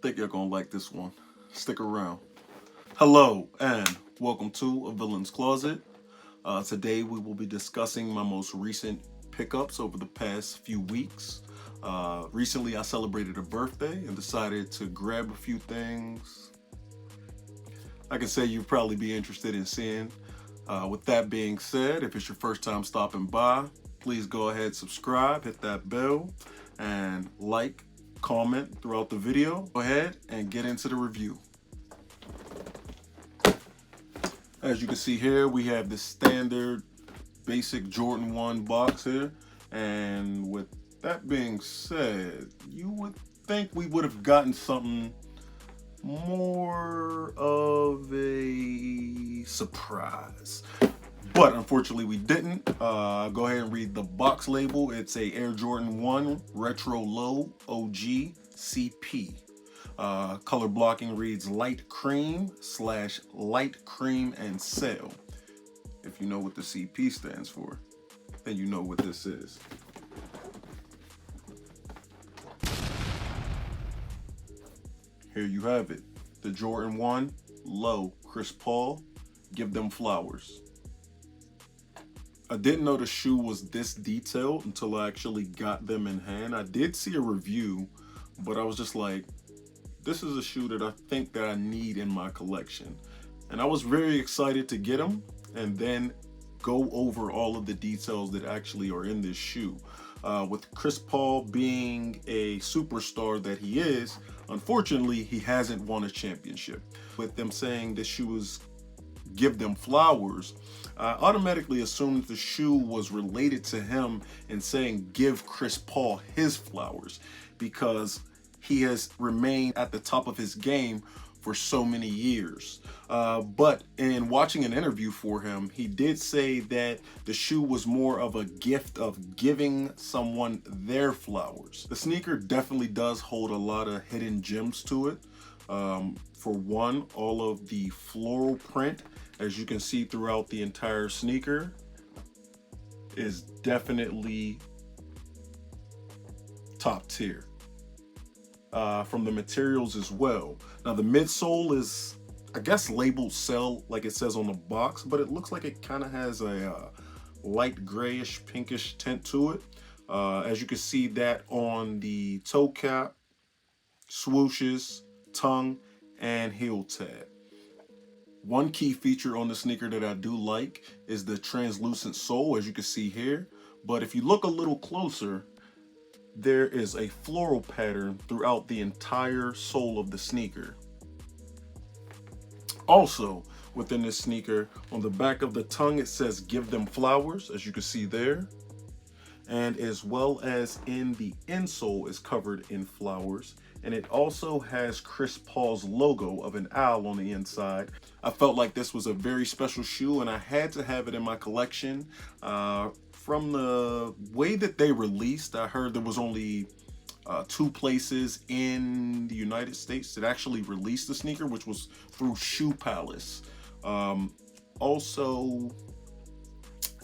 think you're gonna like this one. Stick around. Hello and welcome to A Villain's Closet. Today we will be discussing my most recent pickups over the past few weeks. Recently I celebrated a birthday and decided to grab a few things I can say you'd probably be interested in seeing. With that being said, if it's your first time stopping by, please go ahead, subscribe, hit that bell, and like, comment throughout the video. Go ahead and get into the review. As you can see here, we have the standard basic Jordan 1 box here. And with that being said, you would think we would have gotten something more of a surprise. But unfortunately we didn't. Go ahead and read the box label. It's a Air Jordan 1 Retro Low OG CP. Color blocking reads light cream / light cream and sail. If you know what the CP stands for, then you know what this is. Here you have it. The Jordan 1 Low Chris Paul, Give Them Flowers. I didn't know the shoe was this detailed until I actually got them in hand. I did see a review, but I was just like, this is a shoe that I think that I need in my collection. And I was very excited to get them and then go over all of the details that actually are in this shoe. With Chris Paul being a superstar that he is, unfortunately, he hasn't won a championship. With them saying this shoe was Give Them Flowers, I automatically assumed the shoe was related to him and saying give Chris Paul his flowers, because he has remained at the top of his game for so many years. But in watching an interview for him, he did say that the shoe was more of a gift of giving someone their flowers. The sneaker definitely does hold a lot of hidden gems to it. For one, all of the floral print, as you can see throughout the entire sneaker, is definitely top tier. From the materials as well. Now the midsole is, I guess, labeled Cell like it says on the box, but it looks like it kind of has a light grayish pinkish tint to it. As you can see that on the toe cap, swooshes, tongue, and heel tab. One key feature on the sneaker that I do like is the translucent sole, as you can see here. But if you look a little closer, there is a floral pattern throughout the entire sole of the sneaker. Also, within this sneaker, on the back of the tongue, it says Give Them Flowers, as you can see there. And as well as in the insole is covered in flowers. And it also has Chris Paul's logo of an owl on the inside. I felt like this was a very special shoe and I had to have it in my collection. From the way that they released, I heard there was only 2 places in the United States that actually released the sneaker, which was through Shoe Palace. Also,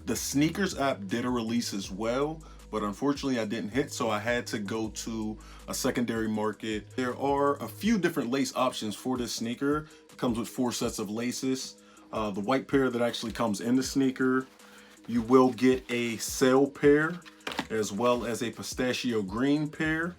the Sneakers app did a release as well, but unfortunately I didn't hit, so I had to go to a secondary market. There are a few different lace options for this sneaker. It comes with 4 sets of laces. The white pair that actually comes in the sneaker. You will get a sail pair, as well as a pistachio green pair,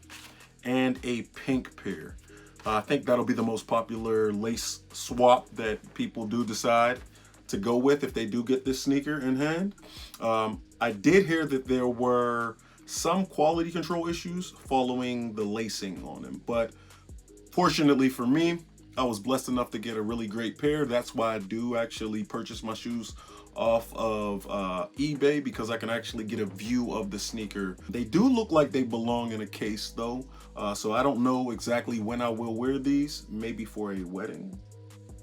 and a pink pair. I think that'll be the most popular lace swap that people do decide to go with if they do get this sneaker in hand. I did hear that there were some quality control issues following the lacing on them, but fortunately for me, I was blessed enough to get a really great pair. That's why I do actually purchase my shoes off of eBay, because I can actually get a view of the sneaker. They do look like they belong in a case though, so I don't know exactly when I will wear these. Maybe for a wedding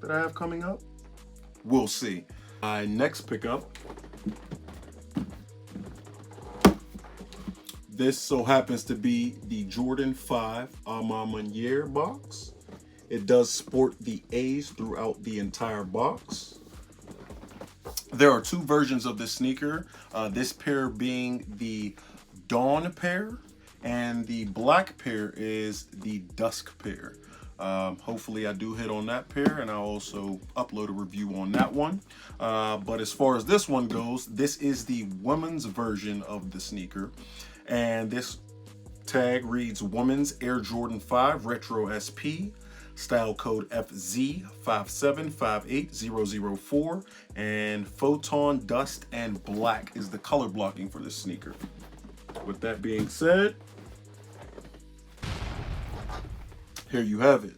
that I have coming up. We'll see. My next pickup, this so happens to be the Jordan 5 A Ma Maniére box. It does sport the A's throughout the entire box. There are 2 versions of this sneaker, this pair being the Dawn pair, and the black pair is the Dusk pair. Hopefully I do hit on that pair, and I'll also upload a review on that one. But as far as this one goes, this is the women's version of the sneaker, and this tag reads Women's Air Jordan 5 Retro SP, style code FZ5758004, and Photon Dust and Black is the color blocking for this sneaker. With that being said, here you have it,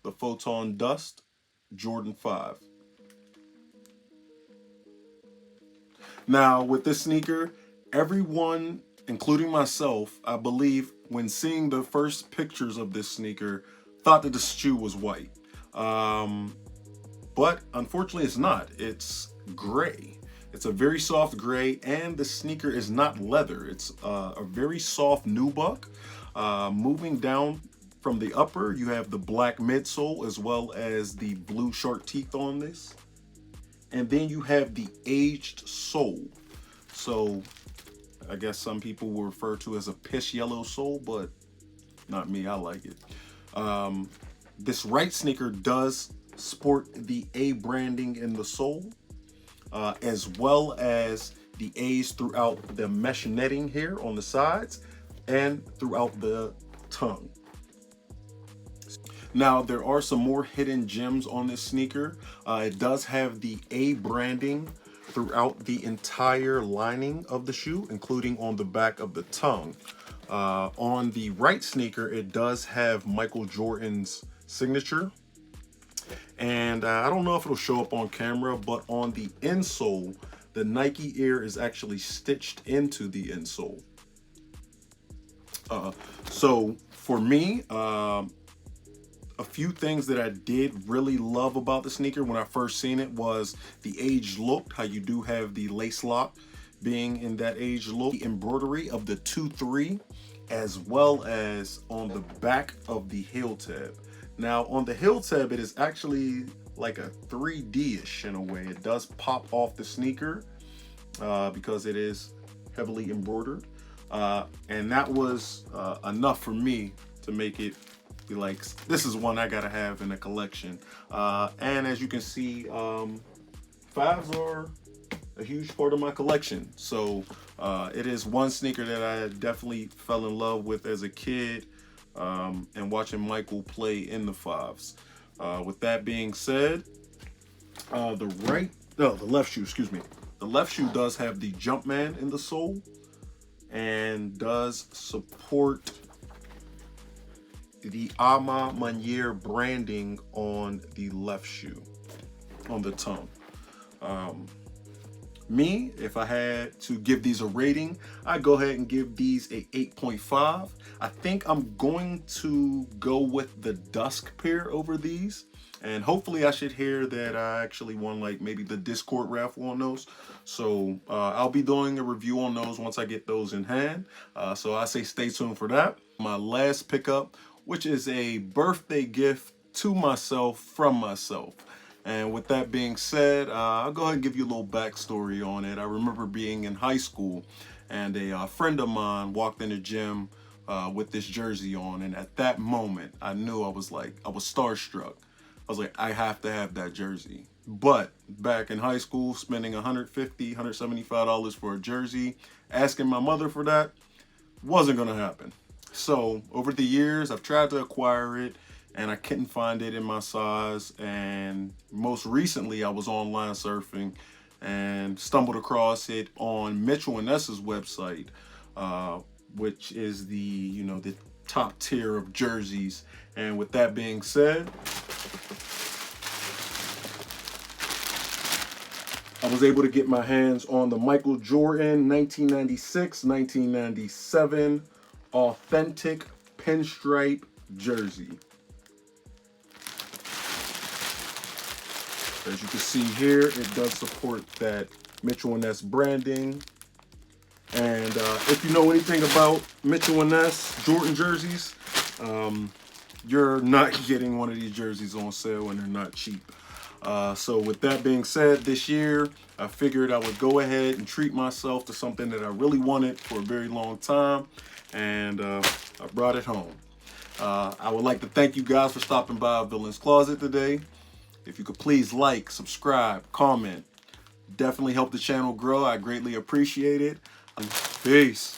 the Photon Dust Jordan 5. Now, with this sneaker, everyone, including myself, I believe, when seeing the first pictures of this sneaker, thought that the shoe was white. But unfortunately, it's not. It's gray. It's a very soft gray, and the sneaker is not leather. It's a very soft nubuck. Moving down from the upper, you have the black midsole as well as the blue shark teeth on this. And then you have the aged sole. So I guess some people will refer to as a piss yellow sole, but not me, I like it. This right sneaker does sport the A branding in the sole, as well as the A's throughout the mesh netting here on the sides and throughout the tongue. Now, there are some more hidden gems on this sneaker. It does have the A branding throughout the entire lining of the shoe, including on the back of the tongue. On the right sneaker, it does have Michael Jordan's signature. And I don't know if it'll show up on camera, but on the insole, the Nike Air is actually stitched into the insole. So for me, a few things that I did really love about the sneaker when I first seen it was the aged look, how you do have the lace lock being in that aged look, the embroidery of the 2-3, as well as on the back of the heel tab. Now on the heel tab, it is actually like a 3D-ish in a way. It does pop off the sneaker because it is heavily embroidered. And that was enough for me to make it be like, this is one I gotta have in a collection. And as you can see, fives are a huge part of my collection. So it is one sneaker that I definitely fell in love with as a kid, and watching Michael play in the fives. With that being said, the left shoe, excuse me. The left shoe does have the Jumpman in the sole and does support the A Ma Maniére branding on the left shoe, on the tongue. Me, if I had to give these a rating, I'd go ahead and give these a 8.5. I think I'm going to go with the Dusk pair over these. And hopefully I should hear that I actually won like maybe the Discord raffle on those. So I'll be doing a review on those once I get those in hand. So I say stay tuned for that. My last pickup, which is a birthday gift to myself from myself. And with that being said, I'll go ahead and give you a little backstory on it. I remember being in high school and a friend of mine walked in the gym with this jersey on. And at that moment, I knew I was starstruck. I was like, I have to have that jersey. But back in high school, spending $150, $175 for a jersey, asking my mother for that, wasn't gonna happen. So over the years, I've tried to acquire it and I couldn't find it in my size. And most recently, I was online surfing and stumbled across it on Mitchell & Ness's website, which is the top tier of jerseys. And with that being said, I was able to get my hands on the Michael Jordan 1996-1997 authentic pinstripe jersey. As you can see here, it does support that Mitchell & Ness branding. And if you know anything about Mitchell & Ness Jordan jerseys, you're not getting one of these jerseys on sale and they're not cheap. So with that being said, this year, I figured I would go ahead and treat myself to something that I really wanted for a very long time. And I brought it home. I would like to thank you guys for stopping by Villain's Closet today. If you could please like, subscribe, comment. Definitely help the channel grow. I greatly appreciate it. Peace.